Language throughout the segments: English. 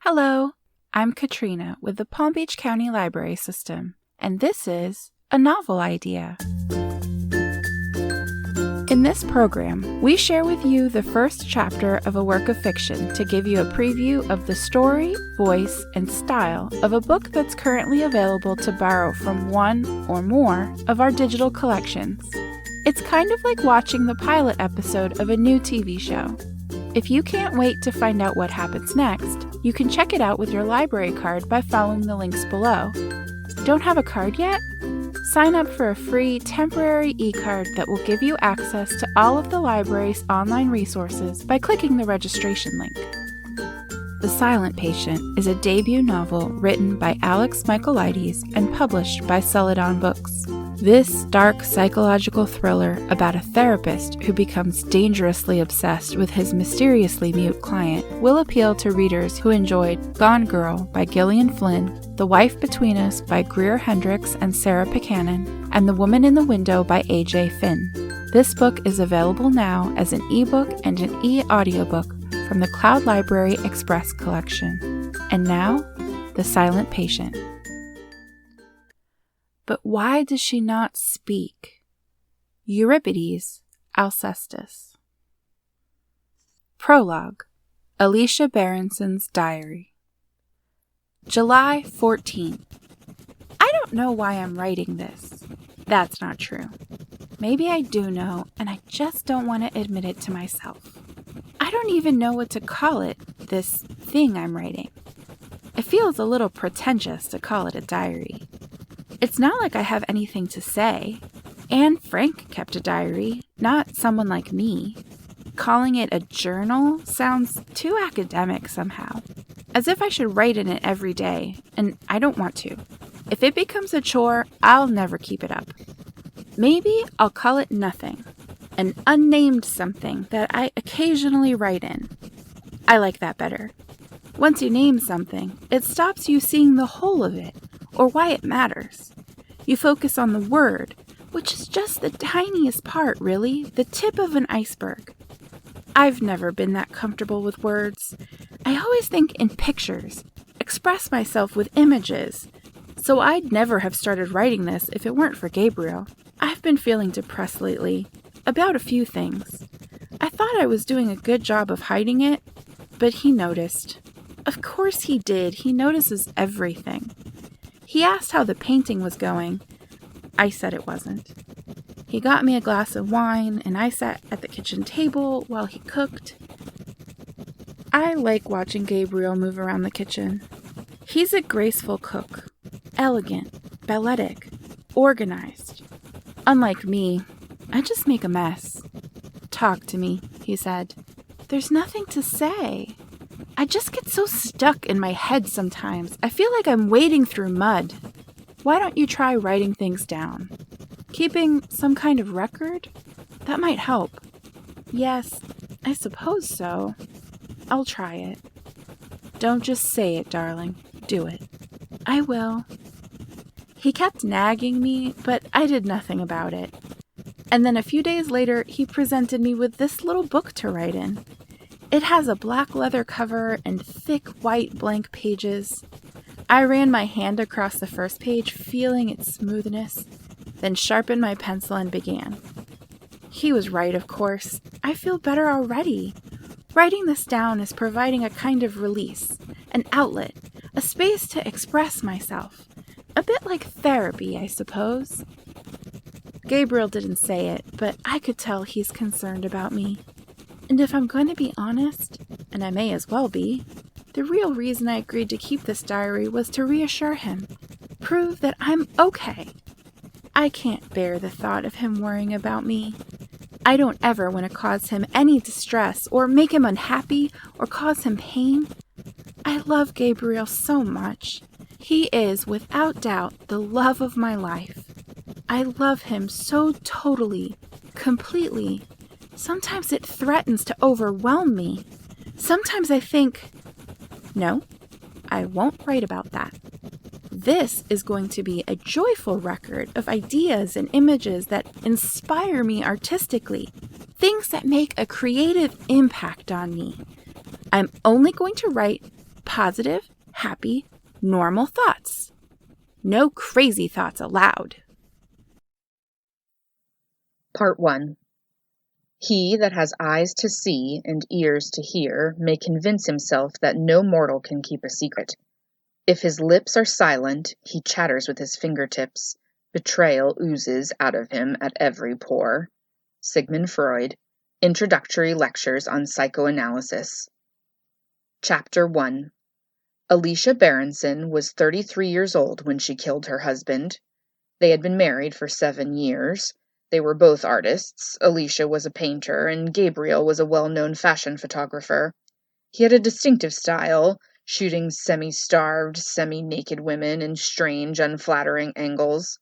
Hello, I'm Katrina with the Palm Beach County Library System, and this is a novel idea. In this program, we share with you the first chapter of a work of fiction to give you a preview of the story, voice, and style of a book that's currently available to borrow from one or more of our digital collections. It's kind of like watching the pilot episode of a new TV show. If you can't wait to find out what happens next, you can check it out with your library card by following the links below. Don't have a card yet? Sign up for a free temporary e-card that will give you access to all of the library's online resources by clicking the registration link. The Silent Patient is a debut novel written by Alex Michaelides and published by Celadon Books. This dark psychological thriller about a therapist who becomes dangerously obsessed with his mysteriously mute client will appeal to readers who enjoyed Gone Girl by Gillian Flynn, The Wife Between Us by Greer Hendricks and Sarah Buchanan, and The Woman in the Window by A.J. Finn. This book is available now as an ebook and an e-audiobook from the Cloud Library Express collection. And now, The Silent Patient. But why does she not speak? Euripides, Alcestis. Prologue, Alicia Berenson's Diary. July 14th. I don't know why I'm writing this. That's not true. Maybe I do know, and I just don't want to admit it to myself. I don't even know what to call it, this thing I'm writing. It feels a little pretentious to call it a diary. It's not like I have anything to say. Anne Frank kept a diary, not someone like me. Calling it a journal sounds too academic somehow. As if I should write in it every day, and I don't want to. If it becomes a chore, I'll never keep it up. Maybe I'll call it nothing, an unnamed something that I occasionally write in. I like that better. Once you name something, it stops you seeing the whole of it, or why it matters. You focus on the word, which is just the tiniest part, really, the tip of an iceberg. I've never been that comfortable with words. I always think in pictures, express myself with images, so I'd never have started writing this if it weren't for Gabriel. I've been feeling depressed lately, about a few things. I thought I was doing a good job of hiding it, but he noticed. Of course he did, he notices everything. He asked how the painting was going. I said it wasn't. He got me a glass of wine, and I sat at the kitchen table while he cooked. I like watching Gabriel move around the kitchen. He's a graceful cook, elegant, balletic, organized. Unlike me, I just make a mess. Talk to me, he said. There's nothing to say. I just get so stuck in my head sometimes. I feel like I'm wading through mud. Why don't you try writing things down? Keeping some kind of record? That might help. Yes, I suppose so. I'll try it. Don't just say it, darling. Do it. I will. He kept nagging me, but I did nothing about it. And then a few days later, he presented me with this little book to write in. It has a black leather cover and thick white blank pages. I ran my hand across the first page, feeling its smoothness, then sharpened my pencil and began. He was right, of course. I feel better already. Writing this down is providing a kind of release, an outlet, a space to express myself. A bit like therapy, I suppose. Gabriel didn't say it, but I could tell he's concerned about me. And if I'm going to be honest, and I may as well be, the real reason I agreed to keep this diary was to reassure him, prove that I'm okay. I can't bear the thought of him worrying about me. I don't ever want to cause him any distress or make him unhappy or cause him pain. I love Gabriel so much. He is, without doubt, the love of my life. I love him so totally, completely. Sometimes it threatens to overwhelm me. Sometimes I think, no, I won't write about that. This is going to be a joyful record of ideas and images that inspire me artistically, things that make a creative impact on me. I'm only going to write positive, happy, normal thoughts. No crazy thoughts allowed. Part 1. He that has eyes to see and ears to hear may convince himself that no mortal can keep a secret. If his lips are silent, he chatters with his fingertips. Betrayal oozes out of him at every pore. Sigmund Freud, Introductory Lectures on Psychoanalysis. Chapter 1. Alicia Berenson was 33 years old when she killed her husband. They had been married for 7 years. They were both artists. Alicia was a painter, and Gabriel was a well-known fashion photographer. He had a distinctive style, shooting semi-starved, semi-naked women in strange, unflattering angles.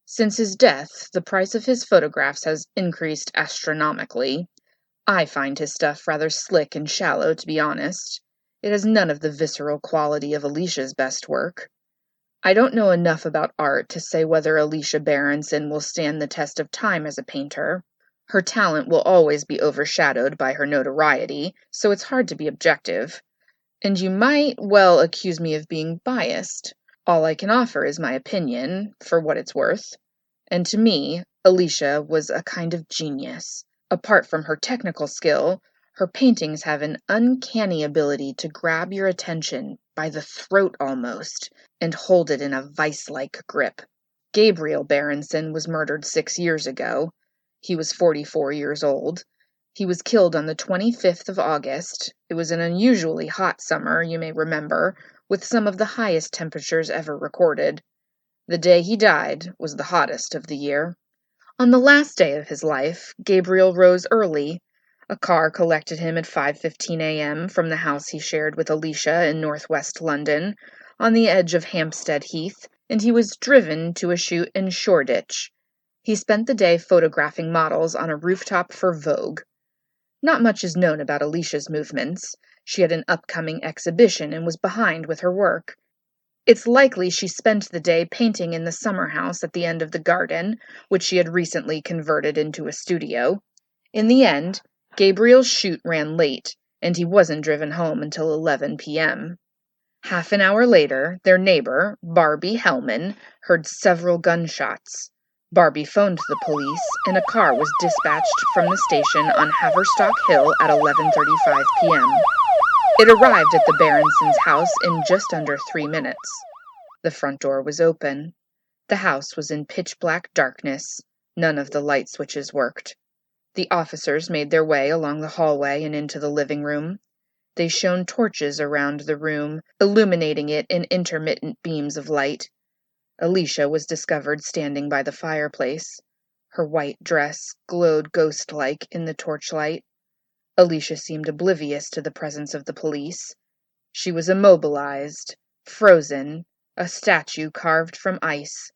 Since his death, the price of his photographs has increased astronomically. I find his stuff rather slick and shallow, to be honest. It has none of the visceral quality of Alicia's best work. I don't know enough about art to say whether Alicia Berenson will stand the test of time as a painter. Her talent will always be overshadowed by her notoriety, so it's hard to be objective. And you might well accuse me of being biased. All I can offer is my opinion, for what it's worth. And to me, Alicia was a kind of genius. Apart from her technical skill, her paintings have an uncanny ability to grab your attention by the throat almost, and hold it in a vice-like grip. Gabriel Berenson was murdered 6 years ago. He was 44 years old. He was killed on the 25th of August. It was an unusually hot summer, you may remember, with some of the highest temperatures ever recorded. The day he died was the hottest of the year. On the last day of his life, Gabriel rose early. A car collected him at 5:15 a.m. from the house he shared with Alicia in northwest London, on the edge of Hampstead Heath, and he was driven to a shoot in Shoreditch. He spent the day photographing models on a rooftop for Vogue. Not much is known about Alicia's movements. She had an upcoming exhibition and was behind with her work. It's likely she spent the day painting in the summer house at the end of the garden, which she had recently converted into a studio. In the end, Gabriel's shoot ran late, and he wasn't driven home until 11 p.m. Half an hour later, their neighbor, Barbie Hellman, heard several gunshots. Barbie phoned the police, and a car was dispatched from the station on Haverstock Hill at 11:35 p.m. It arrived at the Berensons' house in just under 3 minutes. The front door was open. The house was in pitch-black darkness. None of the light switches worked. The officers made their way along the hallway and into the living room. They shone torches around the room, illuminating it in intermittent beams of light. Alicia was discovered standing by the fireplace. Her white dress glowed ghost-like in the torchlight. Alicia seemed oblivious to the presence of the police. She was immobilized, frozen, a statue carved from ice,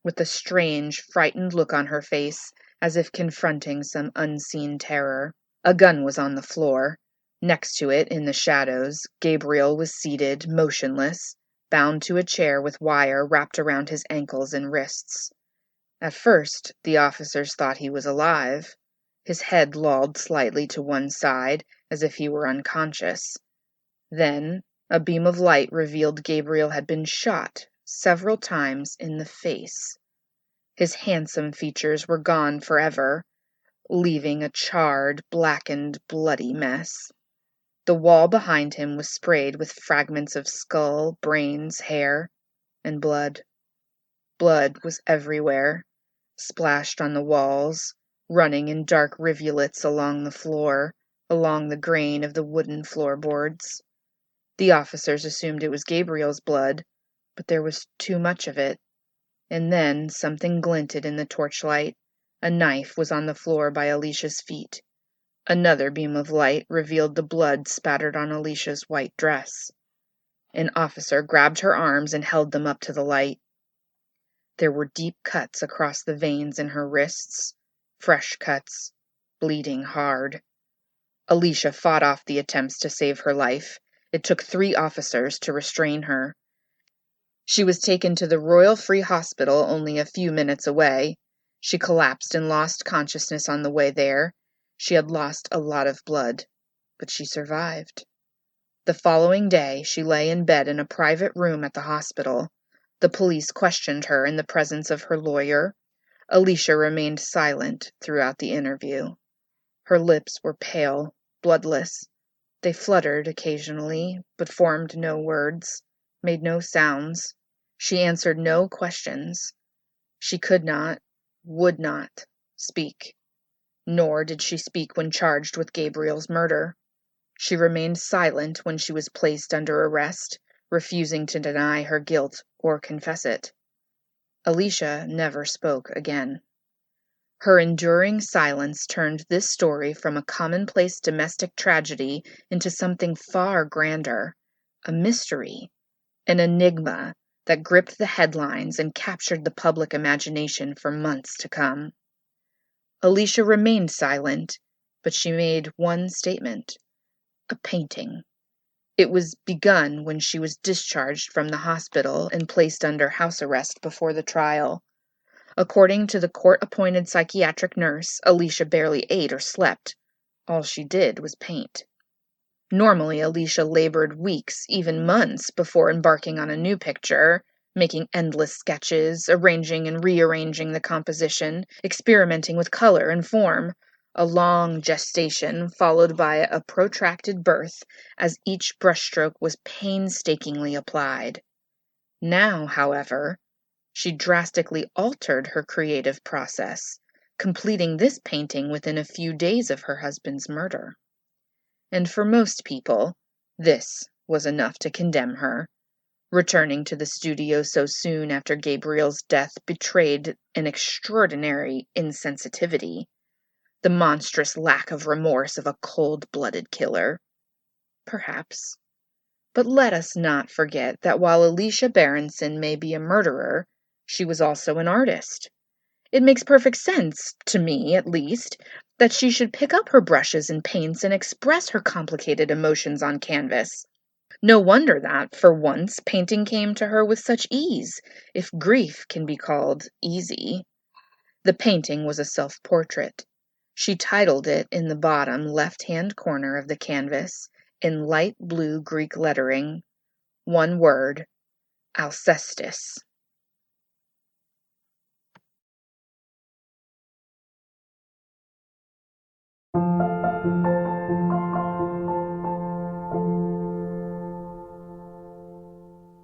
with a strange, frightened look on her face, as if confronting some unseen terror. A gun was on the floor. Next to it, in the shadows, Gabriel was seated, motionless, bound to a chair with wire wrapped around his ankles and wrists. At first, the officers thought he was alive. His head lolled slightly to one side, as if he were unconscious. Then, a beam of light revealed Gabriel had been shot several times in the face. His handsome features were gone forever, leaving a charred, blackened, bloody mess. The wall behind him was sprayed with fragments of skull, brains, hair, and blood. Blood was everywhere, splashed on the walls, running in dark rivulets along the floor, along the grain of the wooden floorboards. The officers assumed it was Gabriel's blood, but there was too much of it. And then something glinted in the torchlight. A knife was on the floor by Alicia's feet. Another beam of light revealed the blood spattered on Alicia's white dress. An officer grabbed her arms and held them up to the light. There were deep cuts across the veins in her wrists, fresh cuts, bleeding hard. Alicia fought off the attempts to save her life. It took 3 officers to restrain her. She was taken to the Royal Free Hospital only a few minutes away. She collapsed and lost consciousness on the way there. She had lost a lot of blood, but she survived. The following day she lay in bed in a private room at the hospital. The police questioned her in the presence of her lawyer. Alicia remained silent throughout the interview. Her lips were pale, bloodless. They fluttered occasionally, but formed no words, made no sounds. She answered no questions. She could not, would not, speak. Nor did she speak when charged with Gabriel's murder. She remained silent when she was placed under arrest, refusing to deny her guilt or confess it. Alicia never spoke again. Her enduring silence turned this story from a commonplace domestic tragedy into something far grander, a mystery, an enigma that gripped the headlines and captured the public imagination for months to come. Alicia remained silent, but she made one statement: a painting. It was begun when she was discharged from the hospital and placed under house arrest before the trial. According to the court-appointed psychiatric nurse, Alicia barely ate or slept. All she did was paint. Normally, Alicia labored weeks, even months, before embarking on a new picture, making endless sketches, arranging and rearranging the composition, experimenting with color and form. A long gestation followed by a protracted birth as each brushstroke was painstakingly applied. Now, however, she drastically altered her creative process, completing this painting within a few days of her husband's murder. And for most people, this was enough to condemn her. Returning to the studio so soon after Gabriel's death betrayed an extraordinary insensitivity, the monstrous lack of remorse of a cold-blooded killer. Perhaps. But let us not forget that while Alicia Berenson may be a murderer, she was also an artist. It makes perfect sense, to me at least, that she should pick up her brushes and paints and express her complicated emotions on canvas. No wonder that, for once, painting came to her with such ease, if grief can be called easy. The painting was a self-portrait. She titled it in the bottom left-hand corner of the canvas, in light blue Greek lettering, one word: Alcestis.